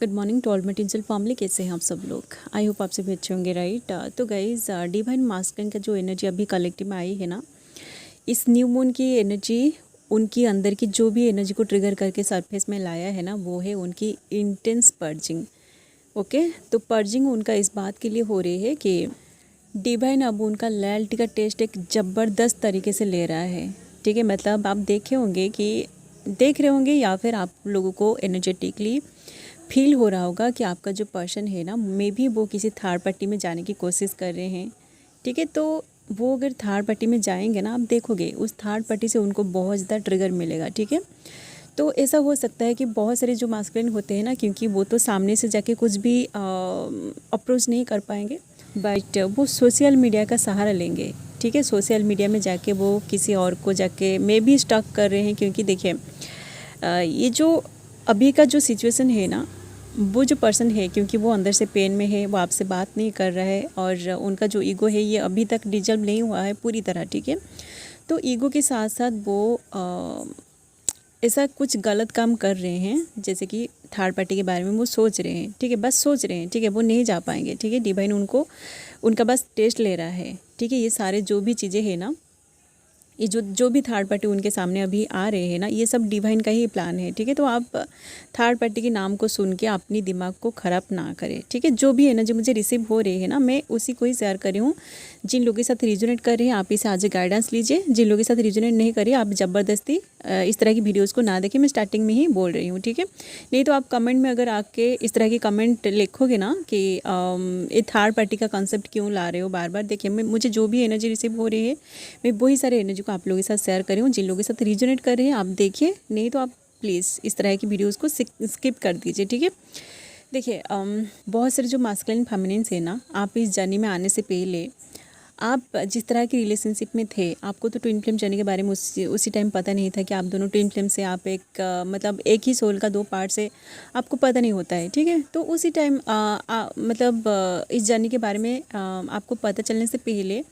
Good morning to all my tinsel family. कैसे हैं आप सब लोग? आई होप आप सभी अच्छे होंगे, राइट। तो गाइज डिवाइन मास्कुलिन का जो एनर्जी अभी कलेक्टिव में आई है ना, इस न्यू मून की एनर्जी उनकी अंदर की जो भी एनर्जी को ट्रिगर करके सरफेस में लाया है ना, वो है उनकी इंटेंस पर्जिंग। ओके, तो पर्जिंग उनका इस बात के लिए हो रही है कि डिवाइन अब उनका लॉयल्टी का टेस्ट एक ज़बरदस्त तरीके से ले रहा है। ठीक है, मतलब आप देख रहे होंगे या फिर आप लोगों को एनर्जेटिकली फील हो रहा होगा कि आपका जो पर्सन है ना, मे बी वो किसी थर्ड पार्टी में जाने की कोशिश कर रहे हैं। ठीक है, तो वो अगर थर्ड पार्टी में जाएंगे ना, आप देखोगे उस थर्ड पार्टी से उनको बहुत ज़्यादा ट्रिगर मिलेगा। ठीक है, तो ऐसा हो सकता है कि बहुत सारे जो मास्कुलिन होते हैं ना, क्योंकि वो तो सामने से जाके कुछ भी अप्रोच नहीं कर पाएंगे, बट वो सोशल मीडिया का सहारा लेंगे। ठीक है, सोशल मीडिया में जाके वो किसी और को जाके मे बी स्टॉक कर रहे हैं, क्योंकि देखिए ये जो अभी का जो सिचुएशन है ना, वो जो पर्सन है, क्योंकि वो अंदर से पेन में है, वो आपसे बात नहीं कर रहा है और उनका जो ईगो है ये अभी तक डिजल्व नहीं हुआ है पूरी तरह। ठीक है, तो ईगो के साथ साथ वो ऐसा कुछ गलत काम कर रहे हैं, जैसे कि थर्ड पार्टी के बारे में वो सोच रहे हैं। ठीक है, बस सोच रहे हैं। ठीक है, वो नहीं जा पाएंगे। ठीक है, डिवाइन उनका बस टेस्ट ले रहा है। ठीक है, ये सारे जो भी चीज़ें हैं ना, ये जो भी थर्ड पार्टी उनके सामने अभी आ रहे हैं ना, ये सब डिवाइन का ही प्लान है। ठीक है, तो आप थर्ड पार्टी के नाम को सुन के अपनी दिमाग को ख़राब ना करें। ठीक है, जो भी एनर्जी मुझे रिसीव हो रही है ना, मैं उसी को ही शेयर कर रही हूँ। जिन लोगों के साथ रिजोनेट कर रहे हैं आप इसे आज गाइडेंस लीजिए, जिन लोगों के साथ रिजोनेट नहीं करिए आप ज़बरदस्ती इस तरह की वीडियोज़ को ना देखें। मैं स्टार्टिंग में ही बोल रही हूँ। ठीक है, नहीं तो आप कमेंट में अगर आके इस तरह की कमेंट लिखोगे ना कि ये थर्ड पार्टी का कॉन्सेप्ट क्यों ला रहे हो बार बार, देखिए मुझे जो भी एनर्जी रिसीव हो रही है मैं वही सारे एनर्जी को आप लोगों के साथ शेयर कर रही हूँ। जिन लोगों के साथ रिजोनेट कर रहे हैं आप देखिए, नहीं तो आप प्लीज़ इस तरह की वीडियोज़ को स्किप कर दीजिए। ठीक है, देखिए बहुत सारे जो मास्कुलिन फेमिनिन्स है ना, आप इस जर्नी में आने से पहले आप जिस तरह की रिलेशनशिप में थे, आपको तो ट्विन फ्लेम जर्नी के बारे में उसी टाइम पता नहीं था कि आप दोनों ट्विन फ्लेम से, आप एक मतलब एक ही सोल का दो पार्ट से, आपको पता नहीं होता है। ठीक है, तो उसी टाइम मतलब इस जर्नी के बारे में आपको पता चलने से पहले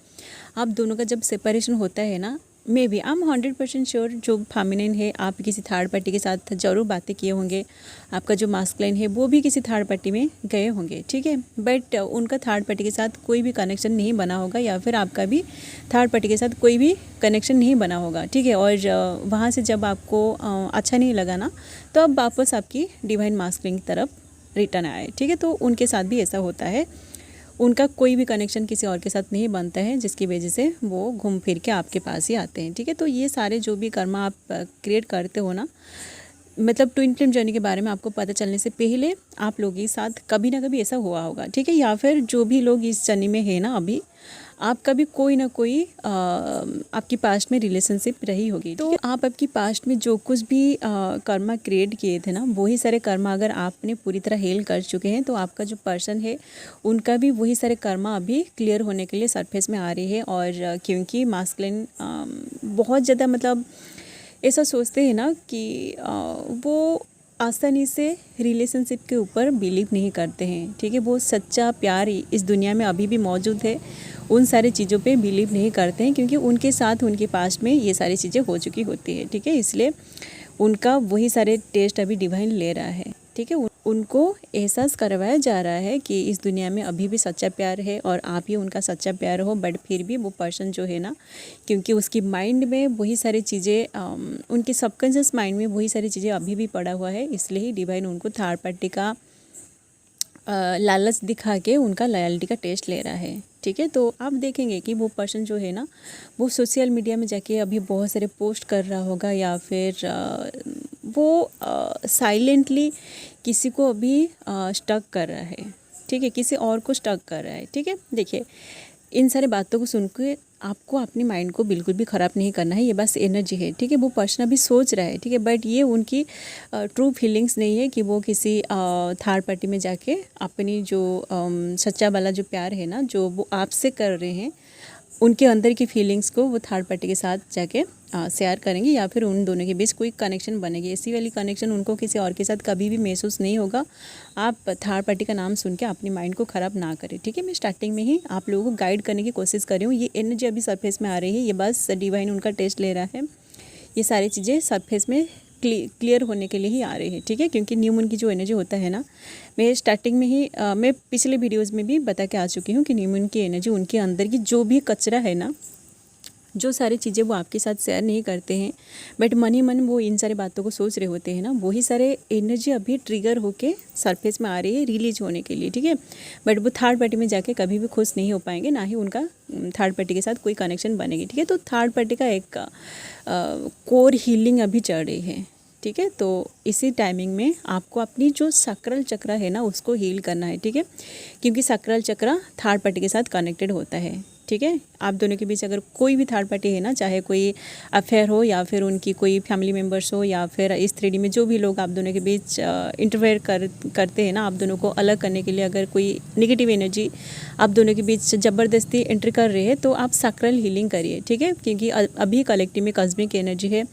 आप दोनों का जब सेपरेशन होता है ना, maybe I am 100% sure जो फेमिनिन है आप किसी थर्ड पार्टी के साथ ज़रूर बातें किए होंगे। आपका जो मास्कुलिन है वो भी किसी थर्ड पार्टी में गए होंगे। ठीक है, बट उनका थर्ड पार्टी के साथ कोई भी कनेक्शन नहीं बना होगा, या फिर आपका भी थर्ड पार्टी के साथ कोई भी कनेक्शन नहीं बना होगा। ठीक है, और वहाँ से जब आपको अच्छा नहीं लगा ना, तो अब वापस आपकी डिवाइन मास्कुलिन की तरफ रिटर्न आए। ठीक है, तो उनके साथ भी ऐसा होता है, उनका कोई भी कनेक्शन किसी और के साथ नहीं बनता है, जिसकी वजह से वो घूम फिर के आपके पास ही आते हैं। ठीक है, तो ये सारे जो भी कर्मा आप क्रिएट करते हो ना, मतलब ट्विन फ्लेम जर्नी के बारे में आपको पता चलने से पहले आप लोगों के साथ कभी ना कभी ऐसा हुआ होगा। ठीक है, या फिर जो भी लोग इस जर्नी में है ना अभी, आपका भी कोई ना कोई आपकी पास्ट में रिलेशनशिप रही होगी। तो आप आपकी पास्ट में जो कुछ भी कर्मा क्रिएट किए थे ना, वही सारे कर्मा अगर आपने पूरी तरह हेल कर चुके हैं, तो आपका जो पर्सन है उनका भी वही सारे कर्मा अभी क्लियर होने के लिए सरफेस में आ रही है। और क्योंकि मास्कुलिन बहुत ज़्यादा मतलब ऐसा सोचते हैं ना कि वो आसानी से रिलेशनशिप के ऊपर बिलीव नहीं करते हैं। ठीक है, वो सच्चा प्यार इस दुनिया में अभी भी मौजूद है, उन सारी चीज़ों पे बिलीव नहीं करते हैं, क्योंकि उनके साथ उनके पास्ट में ये सारी चीज़ें हो चुकी होती है। ठीक है, इसलिए उनका वही सारे टेस्ट अभी डिवाइन ले रहा है। ठीक है, उनको एहसास करवाया जा रहा है कि इस दुनिया में अभी भी सच्चा प्यार है और आप ही उनका सच्चा प्यार हो। बट फिर भी वो पर्सन जो है ना, क्योंकि उसकी माइंड में वही सारी चीज़ें, उनके सबकॉन्शियस माइंड में वही सारी चीज़ें अभी भी पड़ा हुआ है, इसलिए ही डिवाइन उनको थर्ड पार्टी का लालच दिखा के उनका लॉयल्टी का टेस्ट ले रहा है। ठीक है, तो आप देखेंगे कि वो पर्सन जो है ना, वो सोशल मीडिया में जाके अभी बहुत सारे पोस्ट कर रहा होगा, या फिर वो साइलेंटली किसी को अभी स्टक कर रहा है। ठीक है, किसी और को स्टक कर रहा है। ठीक है, देखिए इन सारी बातों को सुन के आपको अपनी माइंड को बिल्कुल भी ख़राब नहीं करना है, ये बस एनर्जी है। ठीक है, वो पर्सन अभी सोच रहा है। ठीक है, बट ये उनकी ट्रू फीलिंग्स नहीं है कि वो किसी थर्ड पार्टी में जाके अपनी जो सच्चा वाला जो प्यार है ना, जो वो आपसे कर रहे हैं, उनके अंदर की फीलिंग्स को वो थर्ड पार्टी के साथ जाके शेयर करेंगे, या फिर उन दोनों के बीच कोई कनेक्शन बनेगी। ऐसी वाली कनेक्शन उनको किसी और के साथ कभी भी महसूस नहीं होगा। आप थर्ड पार्टी का नाम सुन के अपनी माइंड को ख़राब ना करें। ठीक है, मैं स्टार्टिंग में ही आप लोगों को गाइड करने की कोशिश कर रही हूँ। ये एनर्जी अभी सरफेस में आ रही है, ये बस डिवाइन उनका टेस्ट ले रहा है। ये सारी चीज़ें सरफेस में क्लियर होने के लिए ही आ रहे हैं, ठीक है। क्योंकि न्यू मून की जो एनर्जी होता है ना, मैं स्टार्टिंग में ही मैं पिछले वीडियोज़ में भी बता के आ चुकी हूँ कि न्यू मून की एनर्जी उनके अंदर की जो भी कचरा है ना, जो सारी चीज़ें वो आपके साथ शेयर नहीं करते हैं, बट मन ही मन वो इन सारी बातों को सोच रहे होते हैं ना, वही सारे एनर्जी अभी ट्रिगर होके सरफेस में आ रही है रिलीज होने के लिए, ठीक है। बट वो थर्ड पार्टी में जाके कभी भी खुश नहीं हो पाएंगे, ना ही उनका थर्ड पार्टी के साथ कोई कनेक्शन बनेगी, ठीक है। तो थर्ड पार्टी का एक कोर हीलिंग अभी चल रही है, ठीक है। तो इसी टाइमिंग में आपको अपनी जो सक्राल चक्र है ना उसको हील करना है, ठीक है। क्योंकि सक्राल चक्र थर्ड पार्टी के साथ कनेक्टेड होता है, ठीक है। आप दोनों के बीच अगर कोई भी थर्ड पार्टी है ना, चाहे कोई अफेयर हो या फिर उनकी कोई फैमिली मेम्बर्स हो या फिर इस 3D में जो भी लोग आप दोनों के बीच इंटरफेयर करते हैं ना, आप दोनों को अलग करने के लिए अगर कोई नेगेटिव एनर्जी आप दोनों के बीच ज़बरदस्ती एंटर कर रही है, तो आप सक्राल हीलिंग करिए, ठीक है। क्योंकि अभी कलेक्टिव में कॉस्मिक एनर्जी है,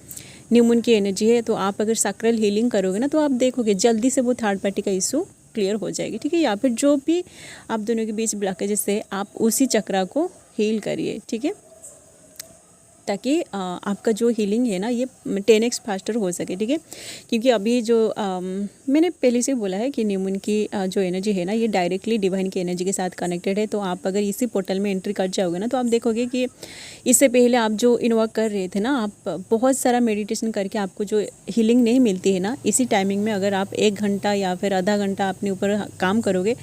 न्यू मून की एनर्जी है, तो आप अगर सक्राल हीलिंग करोगे ना, तो आप देखोगे जल्दी से वो थर्ड पार्टी का इशू क्लियर हो जाएगी, ठीक है। या फिर जो भी आप दोनों के बीच ब्लॉकेजेस है, आप उसी चक्र को हील करिए, ठीक है, ताकि आपका जो हीलिंग है ना ये 10x फास्टर हो सके, ठीक है। क्योंकि अभी जो मैंने पहले से बोला है कि न्यू मून की जो एनर्जी है ना ये डायरेक्टली डिवाइन की एनर्जी के साथ कनेक्टेड है। तो आप अगर इसी पोर्टल में एंट्री कर जाओगे ना, तो आप देखोगे कि इससे पहले आप जो इन्वॉक कर रहे थे ना, आप बहुत सारा मेडिटेशन करके आपको जो हीलिंग नहीं मिलती है ना, इसी टाइमिंग में अगर आप 1 घंटा या फिर आधा घंटा अपने ऊपर काम करोगे,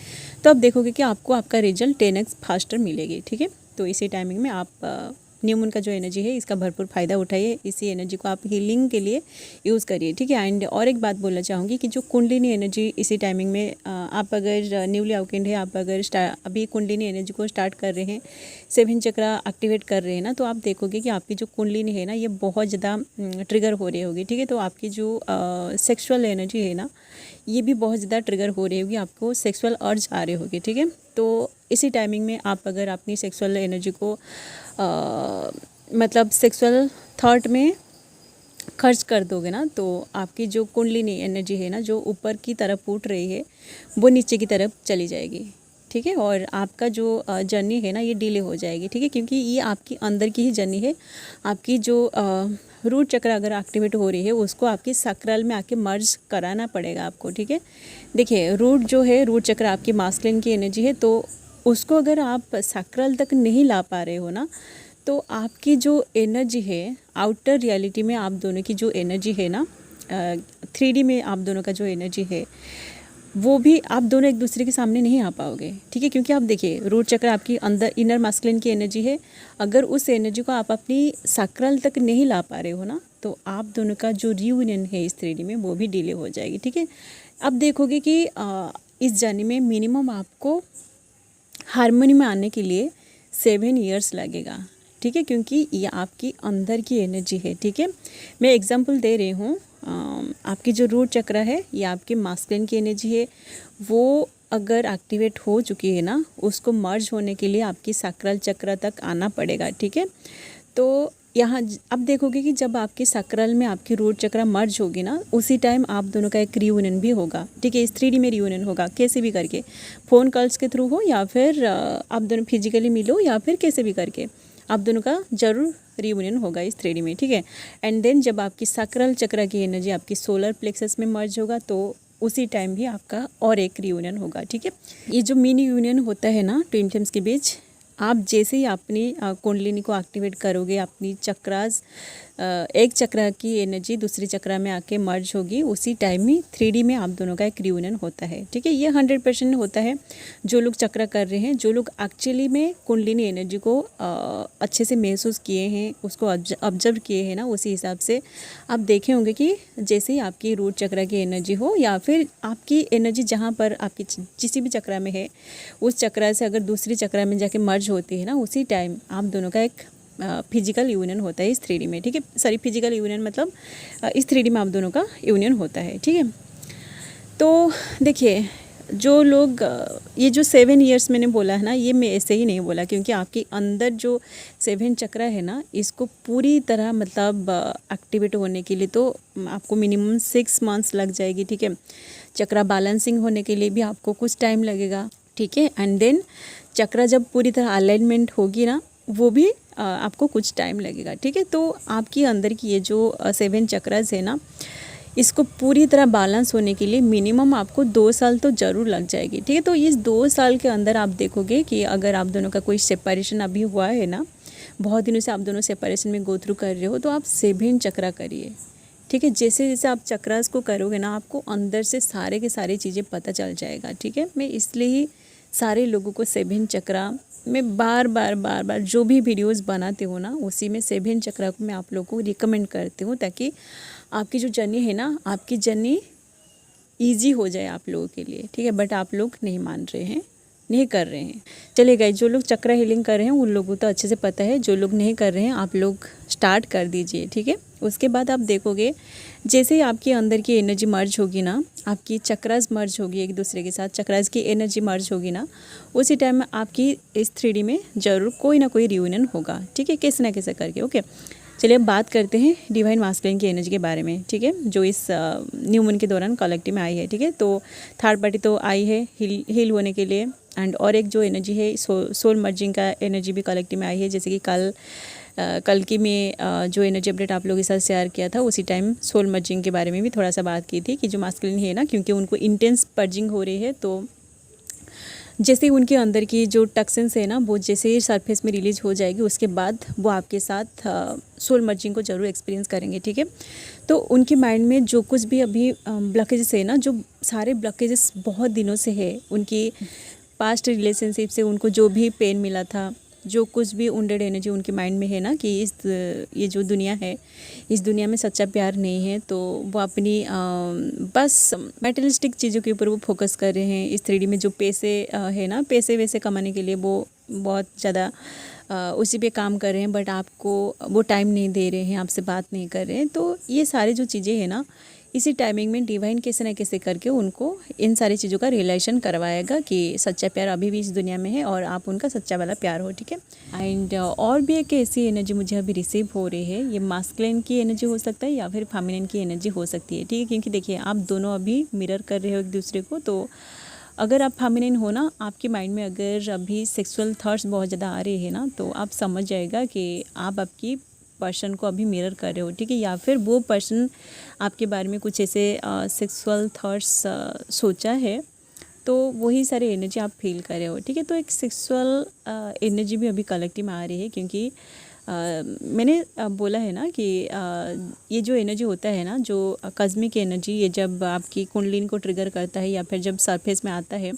तो आप देखोगे कि आपको आपका रिजल्ट 10x फास्टर मिलेगी, ठीक है। तो इसी टाइमिंग में आप न्यू मून का जो एनर्जी है इसका भरपूर फ़ायदा उठाइए, इसी एनर्जी को आप हीलिंग के लिए यूज़ करिए, ठीक है। एंड और एक बात बोलना चाहूँगी कि जो कुंडलिनी एनर्जी इसी टाइमिंग में आप अगर न्यूली अवेकेंड है, आप अगर अभी कुंडलिनी एनर्जी को स्टार्ट कर रहे हैं, 7 चक्र एक्टिवेट कर रहे हैं ना, तो आप देखोगे कि आपकी जो कुंडलिनी है ना ये बहुत ज़्यादा ट्रिगर हो रही होगी, ठीक है। तो आपकी जो सेक्सुअल एनर्जी है ना ये भी बहुत ज़्यादा ट्रिगर हो रही होगी, आपको सेक्सुअल अर्ज आ रहे होगी, ठीक है। तो इसी टाइमिंग में आप अगर अपनी सेक्सुअल एनर्जी को मतलब सेक्सुअल थॉट में खर्च कर दोगे ना, तो आपकी जो कुंडलिनी एनर्जी है ना जो ऊपर की तरफ उठ रही है वो नीचे की तरफ चली जाएगी, ठीक है। और आपका जो जर्नी है ना ये डिले हो जाएगी, ठीक है। क्योंकि ये आपकी अंदर की ही जर्नी है। आपकी जो रूट चक्र अगर एक्टिवेट हो रही है उसको आपकी सक्राल में आके मर्ज कराना पड़ेगा आपको, ठीक है। देखिए रूट जो है, रूट चक्र आपकी मास्कुलिन की एनर्जी है, तो उसको अगर आप सक्राल तक नहीं ला पा रहे हो ना, तो आपकी जो एनर्जी है आउटर रियलिटी में आप दोनों की जो एनर्जी है ना 3D में आप दोनों का जो एनर्जी है वो भी आप दोनों एक दूसरे के सामने नहीं आ पाओगे, ठीक है। क्योंकि आप देखिए रूट चक्र आपकी अंदर इनर मास्कुलिन की एनर्जी है, अगर उस एनर्जी को आप अपनी सक्राल तक नहीं ला पा रहे हो ना, तो आप दोनों का जो रियूनियन है इस 3D में वो भी डिले हो जाएगी, ठीक है। अब देखोगे कि इस जर्नी में मिनिमम आपको हारमोनी में आने के लिए 7 ईयर्स लगेगा, ठीक है। क्योंकि ये आपकी अंदर की एनर्जी है, ठीक है। मैं एग्जांपल दे रही हूँ, आपकी जो रूट चक्र है ये आपकी मास्कुलिन की एनर्जी है, वो अगर एक्टिवेट हो चुकी है ना उसको मर्ज होने के लिए आपकी सक्राल चक्र तक आना पड़ेगा, ठीक है। तो यहाँ अब देखोगे कि जब आपकी सक्राल में आपकी रूट चक्र मर्ज होगी ना, उसी टाइम आप दोनों का एक रियूनियन भी होगा, ठीक है। इस 3D में रियूनियन होगा, कैसे भी करके, फ़ोन कॉल्स के थ्रू हो या फिर आप दोनों फिजिकली मिलो या फिर कैसे भी करके आप दोनों का ज़रूर रियूनियन होगा इस 3D में, ठीक है। एंड देन जब आपकी सक्राल चक्र की एनर्जी आपकी सोलर प्लेक्सस में मर्ज होगा, तो उसी टाइम भी आपका और एक रियूनियन होगा, ठीक है। ये जो मिनी यूनियन होता है ना ट्विन फ्लेम्स के बीच, आप जैसे ही अपनी कुंडलिनी को एक्टिवेट करोगे, अपनी चक्रास एक चक्र की एनर्जी दूसरी चक्र में आके मर्ज होगी, उसी टाइम में 3D में आप दोनों का एक रियूनियन होता है, ठीक है। ये 100% होता है। जो लोग चक्र कर रहे हैं, जो लोग एक्चुअली में कुंडलिनी एनर्जी को अच्छे से महसूस किए हैं, उसको ऑब्जर्व किए हैं ना, उसी हिसाब से आप देखे होंगे कि जैसे ही आपकी रूट चक्र की एनर्जी हो या फिर आपकी एनर्जी जहाँ पर आपकी जिस भी चक्र में है उस चक्र से अगर दूसरी चक्र में जाके मर्ज होती है ना, उसी टाइम आप दोनों का एक फिजिकल यूनियन होता है इस 3D में, ठीक है। सॉरी, फिजिकल यूनियन मतलब इस 3D में आप दोनों का यूनियन होता है, ठीक है। तो देखिए जो लोग ये जो 7 ईयर्स मैंने बोला है ना, ये मैं ऐसे ही नहीं बोला, क्योंकि आपके अंदर जो 7 चक्र है ना इसको पूरी तरह मतलब एक्टिवेट होने के लिए तो आपको मिनिमम 6 मंथ्स लग जाएगी, ठीक है। चक्र बैलेंसिंग होने के लिए भी आपको कुछ टाइम लगेगा, ठीक है। एंड देन चक्र जब पूरी तरह अलाइनमेंट होगी ना, वो भी आपको कुछ टाइम लगेगा, ठीक है। तो आपकी अंदर की ये जो 7 चक्रास है ना, इसको पूरी तरह बैलेंस होने के लिए मिनिमम आपको 2 साल तो ज़रूर लग जाएगी, ठीक है। तो इस 2 साल के अंदर आप देखोगे कि अगर आप दोनों का कोई सेपरेशन अभी हुआ है ना, बहुत दिनों से आप दोनों सेपरेशन में गो थ्रू कर रहे हो, तो आप 7 चक्रा करिए, ठीक है। जैसे जैसे आप चक्रास को करोगे ना, आपको अंदर से सारे के सारे चीज़ें पता चल जाएगा, ठीक है। मैं इसलिए ही सारे लोगों को 7 चक्रा मैं बार बार जो भी वीडियोस बनाती हूँ ना, उसी में 7 चक्रा को मैं आप लोगों को रिकमेंड करती हूँ, ताकि आपकी जो जर्नी है ना, आपकी जर्नी ईजी हो जाए आप लोगों के लिए, ठीक है। बट आप लोग नहीं मान रहे हैं, नहीं कर रहे हैं। चलिए गाइस, जो लोग चक्रा हीलिंग कर रहे हैं उन लोगों को तो अच्छे से पता है, जो लोग नहीं कर रहे हैं आप लोग स्टार्ट कर दीजिए, ठीक है। उसके बाद आप देखोगे जैसे ही आपके अंदर की एनर्जी मर्ज होगी ना, आपकी चक्रास मर्ज होगी एक दूसरे के साथ, चक्रास की एनर्जी मर्ज होगी ना, उसी टाइम में आपकी इस 3D में ज़रूर कोई ना कोई रियूनियन होगा, ठीक है, कैसे ना कैसे करके। ओके, चलिए अब बात करते हैं डिवाइन मास्कुलिन की एनर्जी के बारे में, ठीक है, जो इस न्यू मून के दौरान कलेक्टिव में आई है, ठीक है। तो थर्ड पार्टी तो आई है हील होने के लिए, एंड और एक जो एनर्जी है सोल मर्जिंग का एनर्जी भी कलेक्टिव में आई है। जैसे कि कल की में जो एनर्जी अपडेट आप लोगों के साथ शेयर किया था, उसी टाइम सोल मर्जिंग के बारे में भी थोड़ा सा बात की थी कि जो मास्कुलिन है ना, क्योंकि उनको इंटेंस पर्जिंग हो रही है, तो जैसे ही उनके अंदर की जो टॉक्सिन्स है ना, वो जैसे ही सरफेस में रिलीज हो जाएगी, उसके बाद वो आपके साथ सोल मर्जिंग को जरूर एक्सपीरियंस करेंगे, ठीक है। तो उनके माइंड में जो कुछ भी अभी ब्लॉकेजेस है ना, जो सारे ब्लॉकेजेस बहुत दिनों से है, उनकी पास्ट रिलेशनशिप से उनको जो भी पेन मिला था, जो कुछ भी उंडेड एनर्जी उनके माइंड में है ना, कि ये जो दुनिया है, इस दुनिया में सच्चा प्यार नहीं है, तो वो अपनी बस मेटलिस्टिक चीज़ों के ऊपर वो फोकस कर रहे हैं। इस 3D में जो पैसे है ना, पैसे वैसे कमाने के लिए वो बहुत ज़्यादा उसी पे काम कर रहे हैं, बट आपको वो टाइम नहीं दे रहे हैं, आपसे बात नहीं कर रहे हैं। तो ये सारी जो चीज़ें हैं ना, इसी टाइमिंग में डिवाइन कैसे न कैसे करके उनको इन सारी चीज़ों का रियलाइजेशन करवाएगा कि सच्चा प्यार अभी भी इस दुनिया में है और आप उनका सच्चा वाला प्यार हो, ठीक है। एंड और भी एक ऐसी एनर्जी मुझे अभी रिसीव हो रही है, ये मास्कुलिन की एनर्जी हो सकता है या फिर फेमिनिन की एनर्जी हो सकती है, ठीक है। क्योंकि देखिए, आप दोनों अभी मिरर कर रहे हो एक दूसरे को, तो अगर आप फेमिनिन हो ना, आपके माइंड में अगर अभी सेक्सुअल थॉट्स बहुत ज़्यादा आ रहे हैं ना, तो आप समझ जाएगा कि आप आपकी पर्सन को अभी मिरर कर रहे हो, ठीक है। या फिर वो पर्सन आपके बारे में कुछ ऐसे सेक्सुअल थॉट्स सोचा है, तो वही सारे एनर्जी आप फील कर रहे हो, ठीक है। तो एक सेक्सुअल एनर्जी भी अभी कलेक्टिव में आ रही है, क्योंकि मैंने बोला है ना कि ये जो एनर्जी होता है ना, जो कॉस्मिक एनर्जी, ये जब आपकी कुंडलिनी को ट्रिगर करता है या फिर जब सरफेस में आता है,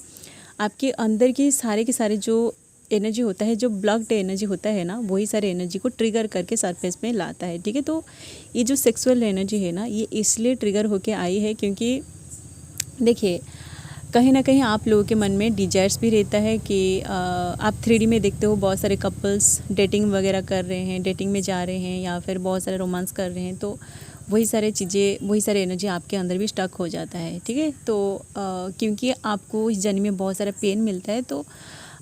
आपके अंदर की सारे के सारे जो एनर्जी होता है, जो ब्लॉक्ड एनर्जी होता है ना, वही सारे एनर्जी को ट्रिगर करके सरफेस में लाता है, ठीक है। तो ये जो सेक्सुअल एनर्जी है ना, ये इसलिए ट्रिगर होके आई है क्योंकि देखिए, कहीं ना कहीं आप लोगों के मन में डिजायर्स भी रहता है कि आप 3D में देखते हो बहुत सारे कपल्स डेटिंग वगैरह कर रहे हैं, डेटिंग में जा रहे हैं या फिर बहुत सारे रोमांस कर रहे हैं, तो वही सारे चीज़ें, वही सारे एनर्जी आपके अंदर भी स्टक हो जाता है, ठीक है। तो क्योंकि आपको इस जर्नी में बहुत सारा पेन मिलता है, तो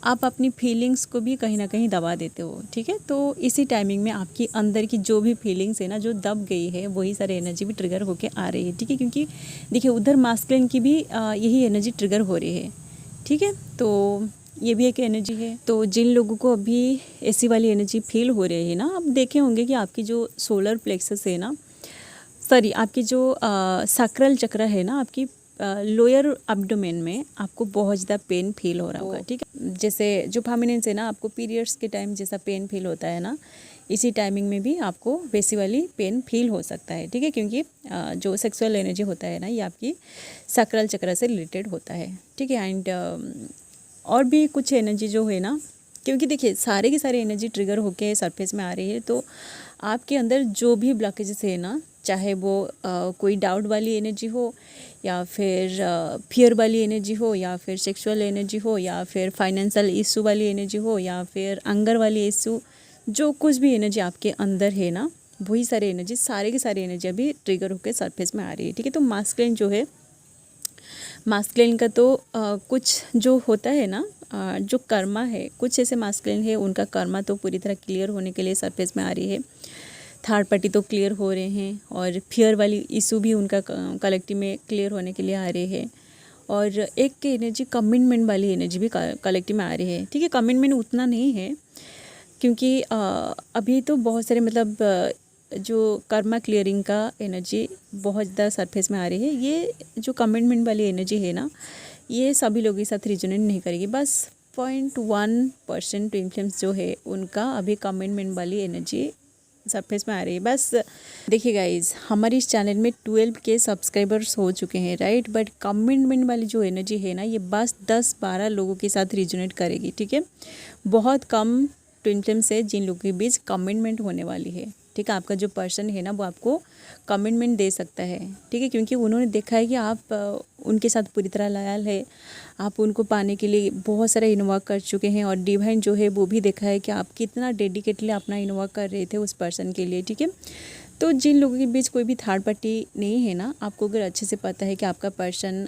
आप अपनी फीलिंग्स को भी कहीं ना कहीं दबा देते हो, ठीक है। तो इसी टाइमिंग में आपकी अंदर की जो भी फीलिंग्स है ना, जो दब गई है, वही सारे एनर्जी भी ट्रिगर होके आ रही है, ठीक है। क्योंकि देखिए, उधर मास्कुलिन की भी यही एनर्जी ट्रिगर हो रही है, ठीक है। तो ये भी एक एनर्जी है। तो जिन लोगों को अभी ऐसी वाली एनर्जी फील हो रही है ना, आप देखे होंगे कि आपकी जो सोलर प्लेक्सस है ना, सॉरी, आपकी जो सैक्रल चक्र है ना, आपकी लोअर एब्डोमेन में आपको बहुत ज़्यादा पेन फील हो रहा होगा, ठीक है। जैसे जो फेमिनिन है ना, आपको पीरियड्स के टाइम जैसा पेन फील होता है ना, इसी टाइमिंग में भी आपको वैसी वाली पेन फील हो सकता है, ठीक है। क्योंकि जो सेक्सुअल एनर्जी होता है ना, ये आपकी सैक्रल चक्र से रिलेटेड होता है, ठीक है। एंड और भी कुछ एनर्जी जो है ना, क्योंकि देखिए, सारे की सारी एनर्जी ट्रिगर होके सरफेस में आ रही है, तो आपके अंदर जो भी ब्लॉकेजेस है ना, चाहे वो कोई डाउट वाली एनर्जी हो या फिर फियर वाली एनर्जी हो या फिर सेक्सुअल एनर्जी हो या फिर फाइनेंशियल इशू वाली एनर्जी हो या फिर अंगर वाली इशू, जो कुछ भी एनर्जी आपके अंदर है ना, वही सारे एनर्जी, सारे की सारी एनर्जी अभी ट्रिगर होकर सरफेस में आ रही है, ठीक है। तो मास्कुलिन जो है, मास्कुलिन का तो कुछ जो होता है ना, जो कर्मा है, कुछ ऐसे मास्कुलिन है, उनका कर्मा तो पूरी तरह क्लियर होने के लिए सरफेस में आ रही है। थर्ड पार्टी तो क्लियर हो रहे हैं और फियर वाली इशू भी उनका कलेक्टिव में क्लियर होने के लिए आ रहे हैं। और एक एनर्जी कमिटमेंट वाली एनर्जी भी कलेक्टिव में आ रही है, ठीक है। कमिटमेंट उतना नहीं है, क्योंकि अभी तो बहुत सारे मतलब जो कर्मा क्लियरिंग का एनर्जी बहुत ज़्यादा सरफेस में आ रही है। ये जो कमिटमेंट वाली एनर्जी है ना, ये सभी लोगों के साथ रिजोनेट नहीं करेगी। बस 0.1% ट्विन फ्लेम्स जो है उनका अभी कमिटमेंट वाली एनर्जी सरफेस में आ रही है। बस देखिए गाइज, हमारे इस चैनल में 12 के सब्सक्राइबर्स हो चुके हैं, राइट। बट कमिटमेंट वाली जो एनर्जी है ना, ये बस 10-12 लोगों के साथ रिजोनेट करेगी, ठीक है। बहुत कम ट्विन फ्लेम्स है जिन लोगों के बीच कमिटमेंट होने वाली है, ठीक है। आपका जो पर्सन है ना, वो आपको कमिटमेंट दे सकता है, ठीक है, क्योंकि उन्होंने देखा है कि आप उनके साथ पूरी तरह लॉयल है। आप उनको पाने के लिए बहुत सारा इन्वॉल्व कर चुके हैं, और डिवाइन जो है वो भी देखा है कि आप कितना डेडिकेटली अपना इन्वॉल्व कर रहे थे उस पर्सन के लिए, ठीक है। तो जिन लोगों के बीच कोई भी थर्ड पार्टी नहीं है ना, आपको अगर अच्छे से पता है कि आपका पर्सन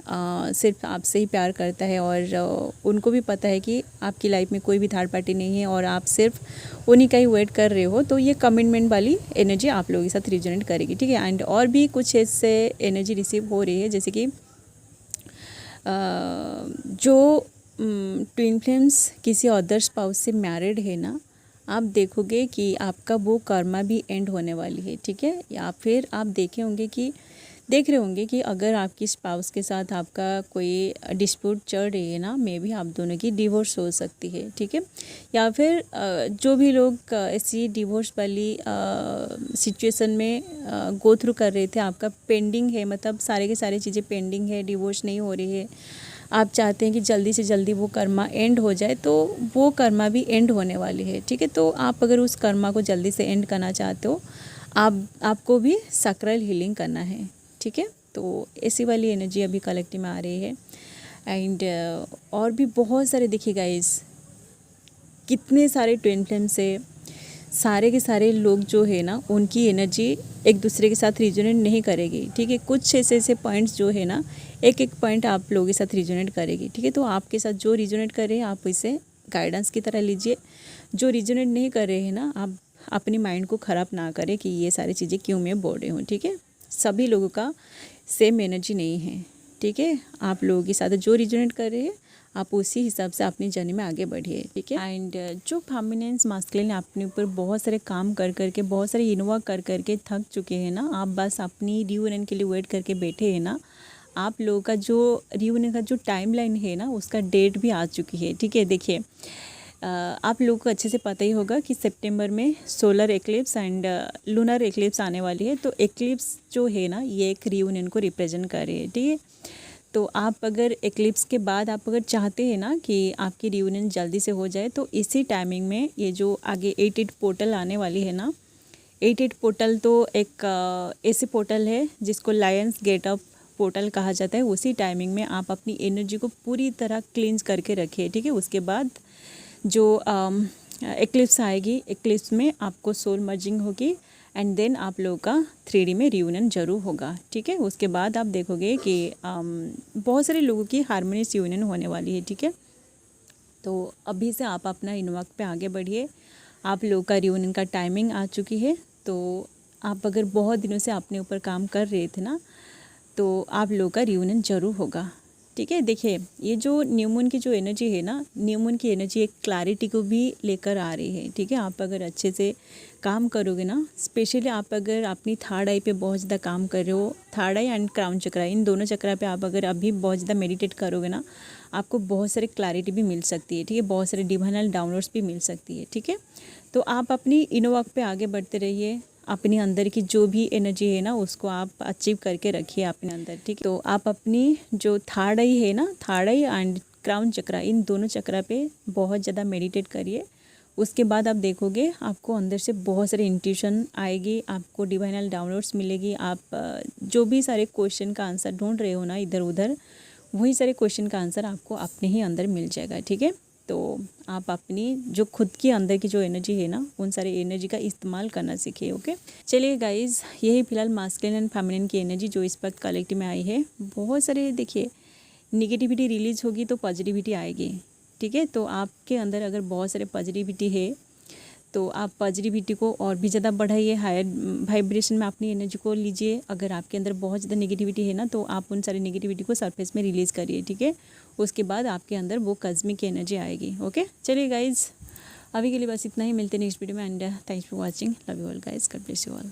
सिर्फ आपसे ही प्यार करता है, और उनको भी पता है कि आपकी लाइफ में कोई भी थर्ड पार्टी नहीं है और आप सिर्फ उन्हीं का ही वेट कर रहे हो, तो ये कमिटमेंट वाली एनर्जी आप लोगों के साथ रिजोनेट करेगी, ठीक है। एंड और भी कुछ ऐसे एनर्जी रिसीव हो रही है, जैसे कि जो ट्विन फ्लेम्स किसी अदर स्पाउस से मैरिड है ना, आप देखोगे कि आपका वो कर्मा भी एंड होने वाली है, ठीक है। या फिर आप देख रहे होंगे कि अगर आपकी स्पाउस के साथ आपका कोई डिस्प्यूट चल रही है ना, मे भी आप दोनों की डिवोर्स हो सकती है, ठीक है। या फिर जो भी लोग ऐसी डिवोर्स वाली सिचुएशन में गो थ्रू कर रहे थे, आपका पेंडिंग है, मतलब सारे के सारे चीज़ें पेंडिंग है, डिवोर्स नहीं हो रही है, आप चाहते हैं कि जल्दी से जल्दी वो कर्मा एंड हो जाए, तो वो कर्मा भी एंड होने वाली है, ठीक है। तो आप अगर उस कर्मा को जल्दी से एंड करना चाहते हो, आपको भी सैक्रल हीलिंग करना है, ठीक है। तो ऐसी वाली एनर्जी अभी कलेक्टिव में आ रही है। एंड और भी बहुत सारे, देखिए गाइस, कितने सारे ट्विन फ्लेम्स से सारे के सारे लोग जो है ना, उनकी एनर्जी एक दूसरे के साथ रिजोनेट नहीं करेगी, ठीक है। कुछ ऐसे पॉइंट्स जो है ना, एक एक पॉइंट आप लोगों के साथ रिजोनेट करेगी, ठीक है। तो आपके साथ जो रिजोनेट कर रहे हैं आप इसे गाइडेंस की तरह लीजिए। जो रिजोनेट नहीं कर रहे हैं ना, आप अपनी माइंड को ख़राब ना करें कि ये सारी चीज़ें क्यों मैं बोल रही हूँ, ठीक है। सभी लोगों का सेम एनर्जी नहीं है, ठीक है। आप लोगों के साथ जो रिजोनेट कर रहे हैं, आप उसी हिसाब से अपनी जर्नी में आगे बढ़िए, ठीक है। एंड जो फेमिनिन मास्कुलिन अपने ऊपर बहुत सारे काम कर करके, बहुत सारे इन्वॉल्व कर करके थक चुके हैं ना, आप बस अपनी रियूनियन के लिए वेट करके बैठे हैं ना, आप लोगों का जो रियूनियन का जो टाइमलाइन है ना, उसका डेट भी आ चुकी है, ठीक है। देखिए, आप लोगों को अच्छे से पता ही होगा कि सितंबर में solar eclipse and lunar eclipse आने वाली है। तो एक्लिप्स जो है ना, ये एक रियूनियन को रिप्रेजेंट कर रही है, ठीक है। तो आप अगर एक्लिप्स के बाद आप अगर चाहते हैं ना कि आपकी रियूनियन जल्दी से हो जाए, तो इसी टाइमिंग में ये जो आगे 88 पोर्टल आने वाली है ना, 88 पोर्टल तो एक ऐसे पोर्टल है जिसको लायंस गेट ऑफ पोर्टल कहा जाता है। उसी टाइमिंग में आप अपनी एनर्जी को पूरी तरह क्लींस करके रखिए, ठीक है। उसके बाद जो एक्लिप्स आएगी, एक्लिप्स में आपको सोल मर्जिंग होगी, एंड देन आप लोगों का 3D में रियूनियन जरूर होगा, ठीक है। उसके बाद आप देखोगे कि बहुत सारे लोगों की हार्मोनियस यूनियन होने वाली है, ठीक है। तो अभी से आप अपना इन्वॉल्व पे आगे बढ़िए। आप लोगों का रियूनियन का टाइमिंग आ चुकी है, तो आप अगर बहुत दिनों से अपने ऊपर काम कर रहे थे ना, तो आप लोगों का रियूनियन जरूर होगा, ठीक है। देखिए, ये जो न्यू मून की जो एनर्जी है ना, न्यू मून की एनर्जी एक क्लैरिटी को भी लेकर आ रही है, ठीक है। आप अगर अच्छे से काम करोगे ना, स्पेशली आप अगर अपनी थर्ड आई पे बहुत ज़्यादा काम कर रहे हो, थर्ड आई एंड क्राउन चक्रा, इन दोनों चक्रा पे आप अगर अभी बहुत ज़्यादा मेडिटेट करोगे ना, आपको बहुत सारी क्लैरिटी भी मिल सकती है, ठीक है। बहुत सारे डिवाइनल डाउनलोड्स भी मिल सकती है, ठीक है। तो आप अपनी इनोवर्क पे आगे बढ़ते रहिए। अपने अंदर की जो भी एनर्जी है ना, उसको आप अचीव करके रखिए अपने अंदर, ठीक है। तो आप अपनी जो थर्ड आई है ना, थर्ड आई एंड क्राउन चक्रा, इन दोनों चक्रा पे बहुत ज़्यादा मेडिटेट करिए। उसके बाद आप देखोगे आपको अंदर से बहुत सारी इंट्यूशन आएगी, आपको डिवाइनल डाउनलोड्स मिलेगी। आप जो भी सारे क्वेश्चन का आंसर ढूंढ रहे हो ना इधर उधर, वही सारे क्वेश्चन का आंसर आपको अपने ही अंदर मिल जाएगा, ठीक है। तो आप अपनी जो खुद की अंदर की जो एनर्जी है ना, उन सारे एनर्जी का इस्तेमाल करना सीखिए, ओके। चलिए गाइज, यही फिलहाल मास्कुलिन एंड फेमिनिन की एनर्जी जो इस वक्त कलेक्टिव में आई है। बहुत सारे, देखिए, निगेटिविटी रिलीज होगी तो पॉजिटिविटी आएगी, ठीक है। तो आपके अंदर अगर बहुत सारे पॉजिटिविटी है, तो आप पॉजिटिविटी को और भी ज़्यादा बढ़ाइए, हायर वाइब्रेशन में अपनी एनर्जी को लीजिए। अगर आपके अंदर बहुत ज़्यादा नेगेटिविटी है ना, तो आप उन सारी नेगेटिविटी को सरफेस में रिलीज़ करिए, ठीक है। उसके बाद आपके अंदर वो कॉस्मिक की एनर्जी आएगी, ओके। चलिए गाइज़, अभी के लिए बस इतना ही, मिलते हैं नेक्स्ट वीडियो में and thanks for watching, love you all guys, God bless you all.